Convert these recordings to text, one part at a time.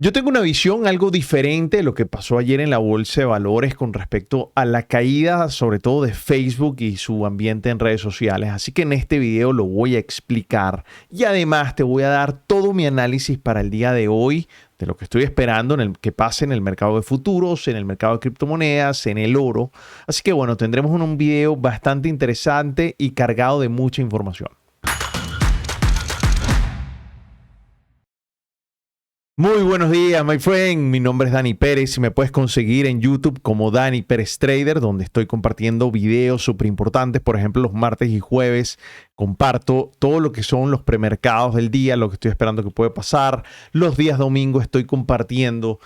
Yo tengo una visión algo diferente de lo que pasó ayer en la bolsa de valores con respecto a la caída, sobre todo de Facebook y su ambiente en redes sociales. Así que en este video lo voy a explicar y además te voy a dar todo mi análisis para el día de hoy de lo que estoy esperando que pase en el mercado de futuros, en el mercado de criptomonedas, en el oro. Así que bueno, tendremos un video bastante interesante y cargado de mucha información. Muy buenos días, my friend. Mi nombre es Dani Pérez y me puedes conseguir en YouTube como Dani Pérez Trader, donde estoy compartiendo videos súper importantes. Por ejemplo, los martes y jueves comparto todo lo que son los premercados del día, lo que estoy esperando que puede pasar. Los días domingo estoy compartiendo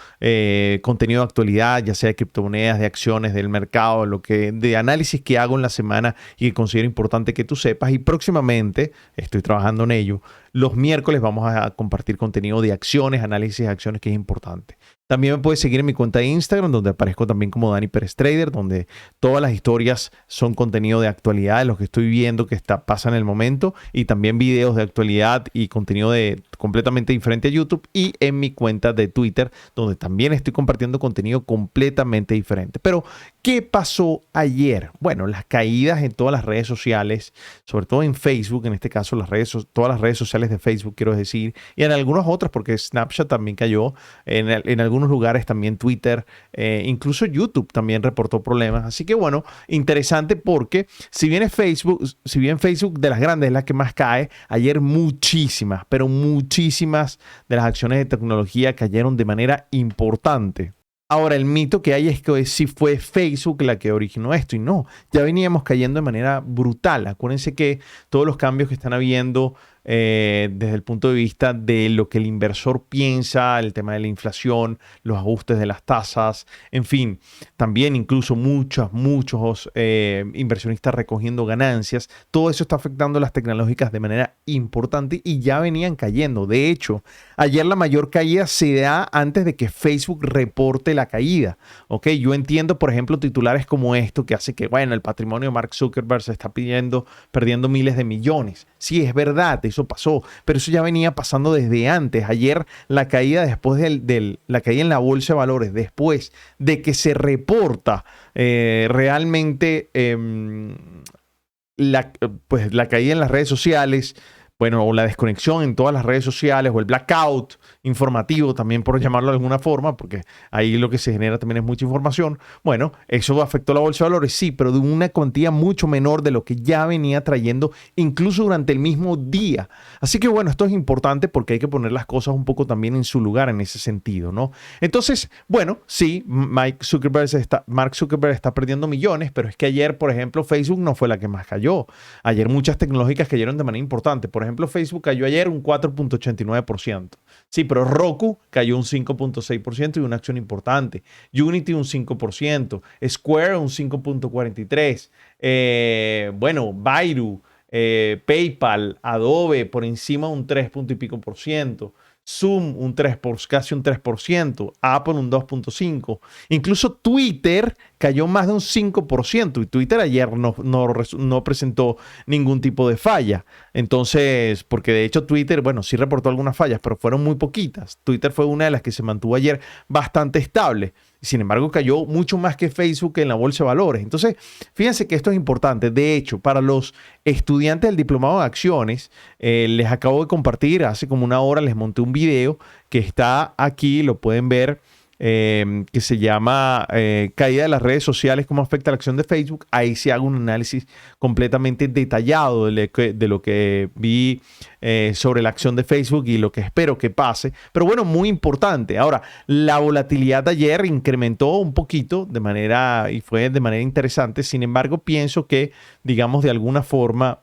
contenido de actualidad, ya sea de criptomonedas, de acciones, del mercado, de análisis que hago en la semana y que considero importante que tú sepas. Y próximamente, estoy trabajando en ello, los miércoles vamos a compartir contenido de acciones, análisis de acciones, que es importante. También me puedes seguir en mi cuenta de Instagram, donde aparezco también como Dani Pérez Trader, donde todas las historias son contenido de actualidad, de lo que estoy viendo que pasa en el momento, y también videos de actualidad y contenido completamente diferente a YouTube, y en mi cuenta de Twitter, donde también estoy compartiendo contenido completamente diferente. Pero, ¿qué pasó ayer? Bueno, las caídas en todas las redes sociales, sobre todo en Facebook, en este caso todas las redes sociales de Facebook, quiero decir, y en algunas otras, porque Snapchat también cayó, en algunos lugares también Twitter, incluso YouTube también reportó problemas. Así que bueno, interesante porque si bien Facebook de las grandes es la que más cae, ayer muchísimas, pero muchísimas de las acciones de tecnología cayeron de manera importante. Ahora, el mito que hay es que sí fue Facebook la que originó esto, y no, ya veníamos cayendo de manera brutal. Acuérdense que todos los cambios que están habiendo desde el punto de vista de lo que el inversor piensa, el tema de la inflación, los ajustes de las tasas, en fin, también incluso muchos inversionistas recogiendo ganancias, todo eso está afectando a las tecnológicas de manera importante y ya venían cayendo. De hecho, ayer la mayor caída se da antes de que Facebook reporte la caída. ¿Ok? Yo entiendo, por ejemplo, titulares como esto que hace que, bueno, el patrimonio de Mark Zuckerberg se está perdiendo miles de millones. Sí, es verdad, eso pasó, pero eso ya venía pasando desde antes. Ayer la caída la caída en la bolsa de valores, después de que se reporta realmente la caída en las redes sociales, bueno, o la desconexión en todas las redes sociales, o el blackout informativo, también por llamarlo de alguna forma, porque ahí lo que se genera también es mucha información. Bueno, eso afectó la bolsa de valores, sí, pero de una cuantía mucho menor de lo que ya venía trayendo, incluso durante el mismo día. Así que bueno, esto es importante porque hay que poner las cosas un poco también en su lugar en ese sentido, ¿no? Entonces, bueno, sí, Mark Zuckerberg está perdiendo millones, pero es que ayer, por ejemplo, Facebook no fue la que más cayó. Ayer muchas tecnológicas cayeron de manera importante. Por ejemplo, Facebook cayó ayer un 4.89%. Sí, pero Roku cayó un 5.6% y una acción importante. Unity un 5%. Square un 5.43%. Bueno, Baidu, PayPal, Adobe por encima un 3 punto y pico por ciento. Zoom casi un 3%, Apple un 2.5%, incluso Twitter cayó más de un 5%, y Twitter ayer no presentó ningún tipo de falla. Entonces, porque de hecho Twitter, bueno, sí reportó algunas fallas, pero fueron muy poquitas. Twitter fue una de las que se mantuvo ayer bastante estable. Sin embargo, cayó mucho más que Facebook en la bolsa de valores. Entonces, fíjense que esto es importante. De hecho, para los estudiantes del diplomado de acciones, les acabo de compartir, hace como una hora les monté un video que está aquí, lo pueden ver, que se llama Caída de las redes sociales, cómo afecta la acción de Facebook. Ahí sí hago un análisis completamente detallado de lo que vi sobre la acción de Facebook y lo que espero que pase. Pero bueno, muy importante. Ahora, la volatilidad de ayer incrementó un poquito y fue de manera interesante. Sin embargo, pienso que, digamos, de alguna forma,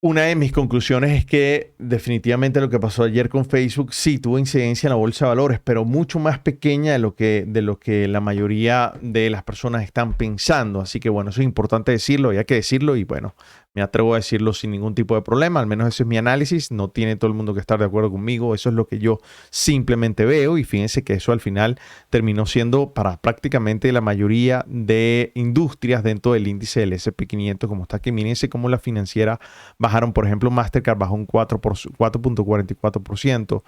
una de mis conclusiones es que definitivamente lo que pasó ayer con Facebook sí tuvo incidencia en la bolsa de valores, pero mucho más pequeña de lo que la mayoría de las personas están pensando. Así que bueno, eso es importante decirlo, hay que decirlo, y bueno, Me atrevo a decirlo sin ningún tipo de problema, al menos ese es mi análisis, no tiene todo el mundo que estar de acuerdo conmigo, eso es lo que yo simplemente veo y fíjense que eso al final terminó siendo para prácticamente la mayoría de industrias dentro del índice del S&P 500 como está aquí. Mírense cómo las financieras bajaron, por ejemplo, Mastercard bajó un 4.44%.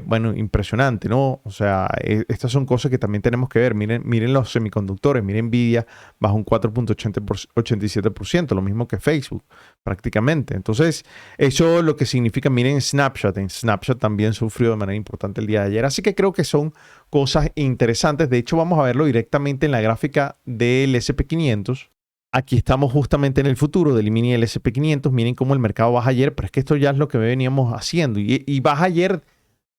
Bueno, impresionante, ¿no? O sea, estas son cosas que también tenemos que ver. Miren los semiconductores, miren Nvidia bajó un 4.87%, lo mismo que Facebook prácticamente. Entonces, eso lo que significa, miren Snapchat. En Snapchat también sufrió de manera importante el día de ayer. Así que creo que son cosas interesantes. De hecho, vamos a verlo directamente en la gráfica del S&P 500. Aquí estamos justamente en el futuro del mini del S&P 500. Miren cómo el mercado baja ayer, pero es que esto ya es lo que veníamos haciendo. Y baja ayer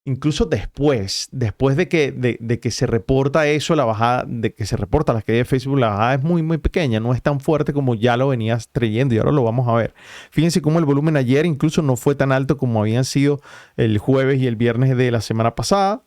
incluso después de que se reporta eso, la bajada, de que se reporta la caída de Facebook, la bajada es muy, muy pequeña, no es tan fuerte como ya lo venías trayendo y ahora lo vamos a ver. Fíjense cómo el volumen ayer incluso no fue tan alto como habían sido el jueves y el viernes de la semana pasada.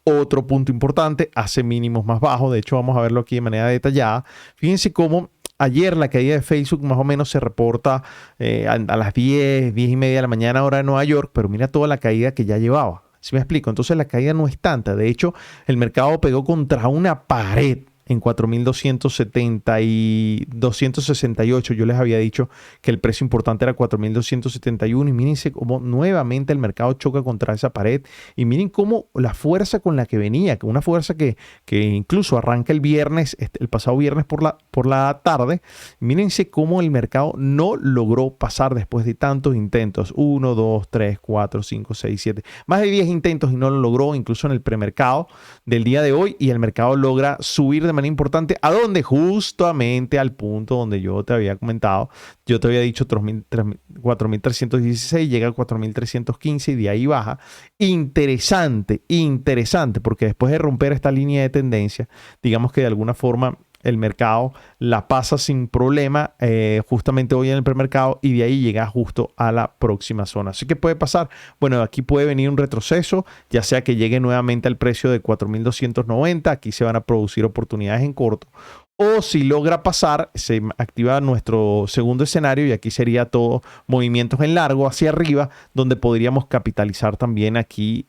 Otro punto importante, hace mínimos más bajos, de hecho vamos a verlo aquí de manera detallada. Fíjense cómo ayer la caída de Facebook más o menos se reporta a las 10 y media de la mañana hora de Nueva York, pero mira toda la caída que ya llevaba. ¿Sí me explico? Entonces la caída no es tanta. De hecho, el mercado pegó contra una pared en 4.270 y 268. Yo les había dicho que el precio importante era 4.271 y mírense cómo nuevamente el mercado choca contra esa pared y miren cómo la fuerza con la que venía, que una fuerza que incluso arranca el viernes, el pasado viernes por la tarde. Mírense cómo el mercado no logró pasar después de tantos intentos. 1, 2, 3, 4, 5, 6, 7. Más de 10 intentos y no lo logró, incluso en el premercado del día de hoy, y el mercado logra subir de manera importante. ¿A dónde? Justamente al punto donde yo te había comentado. Yo te había dicho 4.316, llega a 4.315 y de ahí baja. Interesante, porque después de romper esta línea de tendencia, digamos que de alguna forma el mercado la pasa sin problema justamente hoy en el premercado y de ahí llega justo a la próxima zona. Así que puede pasar, bueno, aquí puede venir un retroceso, ya sea que llegue nuevamente al precio de 4.290, aquí se van a producir oportunidades en corto, o si logra pasar, se activa nuestro segundo escenario y aquí sería todo movimientos en largo hacia arriba, donde podríamos capitalizar también aquí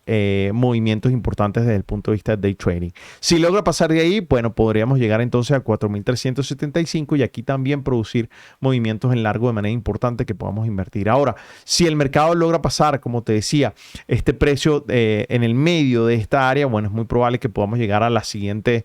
movimientos importantes desde el punto de vista de day trading. Si logra pasar de ahí, bueno, podríamos llegar entonces a 4.375 y aquí también producir movimientos en largo de manera importante que podamos invertir. Ahora, si el mercado logra pasar, como te decía, este precio en el medio de esta área, bueno, es muy probable que podamos llegar a la siguiente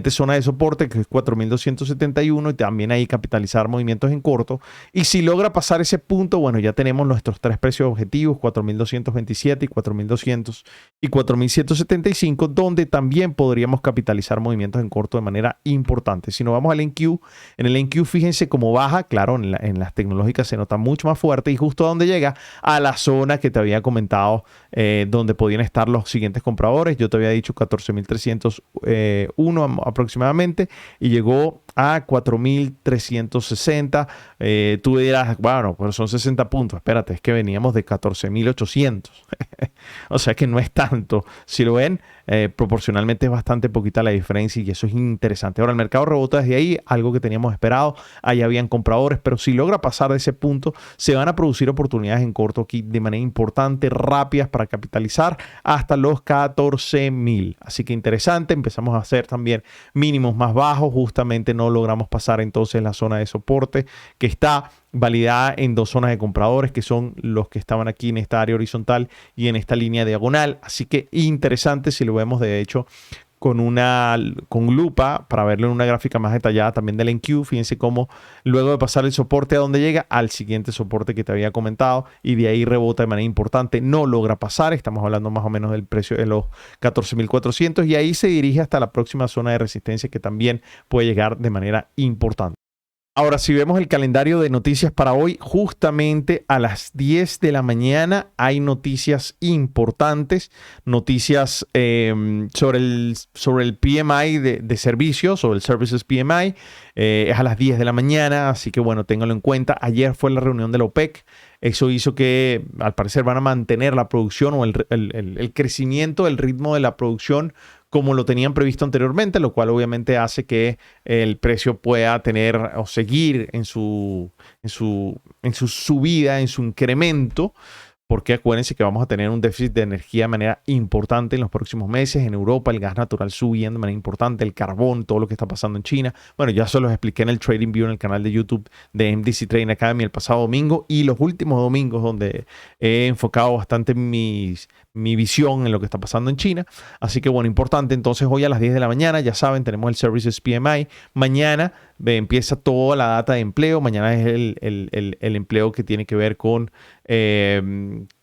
zona de soporte, que es 4.271 y también ahí capitalizar movimientos en corto. Y si logra pasar ese punto, bueno, ya tenemos nuestros tres precios objetivos, 4.227 y 4.200 y 4.175, donde también podríamos capitalizar movimientos en corto de manera importante. Si nos vamos al NQ, en el NQ fíjense cómo baja, claro, en las tecnológicas se nota mucho más fuerte y justo a donde llega, a la zona que te había comentado, donde podían estar los siguientes compradores. Yo te había dicho 14.301 aproximadamente y llegó a 4.360. Tú dirás, bueno, pues son 60 puntos. Espérate, es que veníamos de 14.800. O sea que no es tanto. Si lo ven, proporcionalmente es bastante poquita la diferencia y eso es interesante. Ahora el mercado rebota desde ahí, algo que teníamos esperado. Ahí habían compradores, pero si logra pasar de ese punto, se van a producir oportunidades en corto aquí de manera importante, rápidas para capitalizar hasta los 14.000. Así que interesante. Empezamos a hacer también mínimos más bajos. Justamente no logramos pasar entonces la zona de soporte que está validada en dos zonas de compradores, que son los que estaban aquí en esta área horizontal y en esta línea diagonal. Así que interesante si lo vemos de hecho con lupa para verlo en una gráfica más detallada también del NQ. Fíjense cómo luego de pasar el soporte a donde llega, al siguiente soporte que te había comentado y de ahí rebota de manera importante, no logra pasar. Estamos hablando más o menos del precio de los 14.400 y ahí se dirige hasta la próxima zona de resistencia que también puede llegar de manera importante. Ahora, si vemos el calendario de noticias para hoy, justamente a las 10 de la mañana hay noticias importantes, noticias sobre el PMI de servicios, sobre el Services PMI. Es a las 10 de la mañana, así que bueno, ténganlo en cuenta. Ayer fue la reunión de la OPEC. Eso hizo que, al parecer, van a mantener la producción o el crecimiento, el ritmo de la producción como lo tenían previsto anteriormente, lo cual obviamente hace que el precio pueda tener o seguir en su subida, en su incremento, porque acuérdense que vamos a tener un déficit de energía de manera importante en los próximos meses. En Europa el gas natural subiendo de manera importante, el carbón, todo lo que está pasando en China. Bueno, ya se los expliqué en el Trading View en el canal de YouTube de MDC Trading Academy el pasado domingo y los últimos domingos, donde he enfocado bastante mi visión en lo que está pasando en China. Así que bueno, importante. Entonces hoy a las 10 de la mañana, ya saben, tenemos el Services PMI. Mañana empieza toda la data de empleo. Mañana es el empleo que tiene que ver con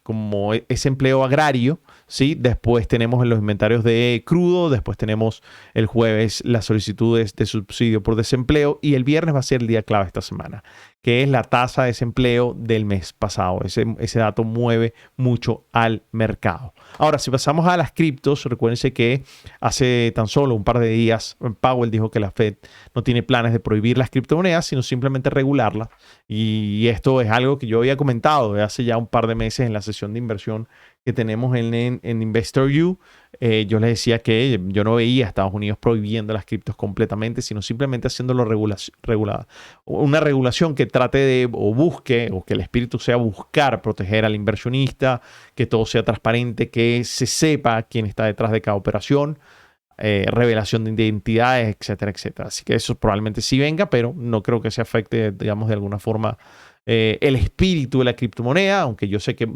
como ese empleo agrario, ¿sí? Después tenemos los inventarios de crudo, después tenemos el jueves las solicitudes de subsidio por desempleo y el viernes va a ser el día clave esta semana, que es la tasa de desempleo del mes pasado. Ese dato mueve mucho al mercado. Ahora, si pasamos a las criptos, recuérdense que hace tan solo un par de días Powell dijo que la Fed no tiene planes de prohibir las criptomonedas, sino simplemente regularlas. Y esto es algo que yo había comentado de hace ya un par de meses en la sesión de inversión que tenemos en InvestorU. Yo les decía que yo no veía a Estados Unidos prohibiendo las criptos completamente, sino simplemente haciéndolo regulada. Una regulación que trate de o busque, o que el espíritu sea buscar proteger al inversionista, que todo sea transparente, que se sepa quién está detrás de cada operación, revelación de identidades, etcétera, etcétera. Así que eso probablemente sí venga, pero no creo que se afecte, digamos, de alguna forma el espíritu de la criptomoneda, aunque yo sé que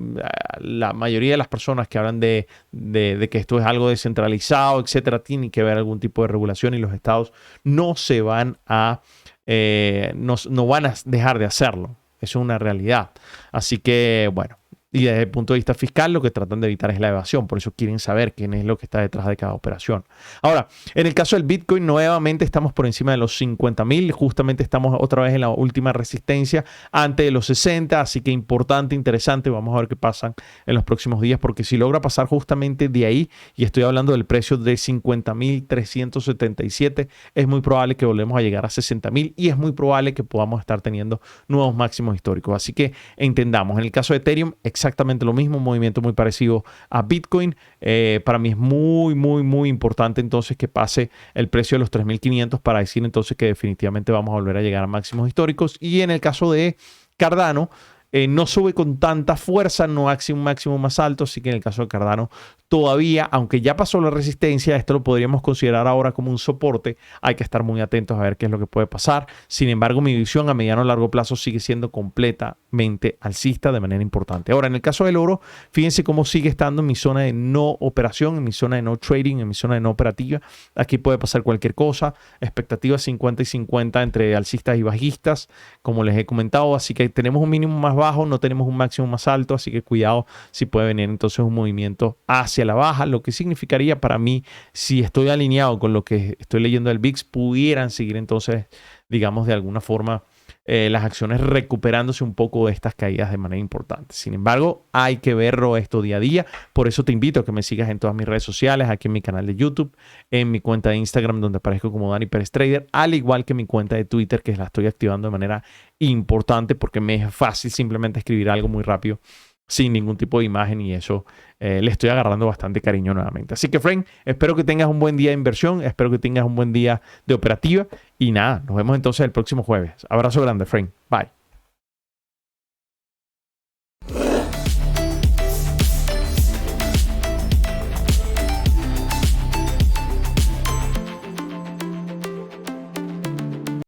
la mayoría de las personas que hablan de que esto es algo descentralizado, etcétera, tienen que ver algún tipo de regulación y los estados no se van a no van a dejar de hacerlo. Eso es una realidad. Así que, bueno, y desde el punto de vista fiscal lo que tratan de evitar es la evasión. Por eso quieren saber quién es lo que está detrás de cada operación. Ahora, en el caso del Bitcoin, nuevamente estamos por encima de los 50,000. Justamente estamos otra vez en la última resistencia antes de los 60. Así que importante, interesante. Vamos a ver qué pasa en los próximos días. Porque si logra pasar justamente de ahí, y estoy hablando del precio de 50,377, es muy probable que volvamos a llegar a 60,000 y es muy probable que podamos estar teniendo nuevos máximos históricos. Así que entendamos, en el caso de Ethereum, exactamente lo mismo, un movimiento muy parecido a Bitcoin. Para mí es muy, muy, muy importante entonces que pase el precio de los 3,500 para decir entonces que definitivamente vamos a volver a llegar a máximos históricos. Y en el caso de Cardano, no sube con tanta fuerza, no hace un máximo más alto, así que en el caso de Cardano todavía, aunque ya pasó la resistencia, esto lo podríamos considerar ahora como un soporte. Hay que estar muy atentos a ver qué es lo que puede pasar. Sin embargo, mi visión a mediano o largo plazo sigue siendo completamente alcista de manera importante. Ahora, en el caso del oro, fíjense cómo sigue estando en mi zona de no operación, en mi zona de no trading, en mi zona de no operativa. Aquí puede pasar cualquier cosa. Expectativas 50 y 50 entre alcistas y bajistas, como les he comentado. Así que tenemos un mínimo más bajo, no tenemos un máximo más alto, así que cuidado si puede venir entonces un movimiento hacia la baja, lo que significaría para mí, si estoy alineado con lo que estoy leyendo del VIX, pudieran seguir entonces, digamos, de alguna forma las acciones recuperándose un poco de estas caídas de manera importante. Sin embargo, hay que verlo esto día a día. Por eso te invito a que me sigas en todas mis redes sociales, aquí en mi canal de YouTube, en mi cuenta de Instagram, donde aparezco como Dani Pérez Trader, al igual que mi cuenta de Twitter, que la estoy activando de manera importante porque me es fácil simplemente escribir algo muy rápido sin ningún tipo de imagen y eso le estoy agarrando bastante cariño nuevamente. Así que, friend, espero que tengas un buen día de inversión, espero que tengas un buen día de operativa y nada, nos vemos entonces el próximo jueves. Abrazo grande, friend. Bye.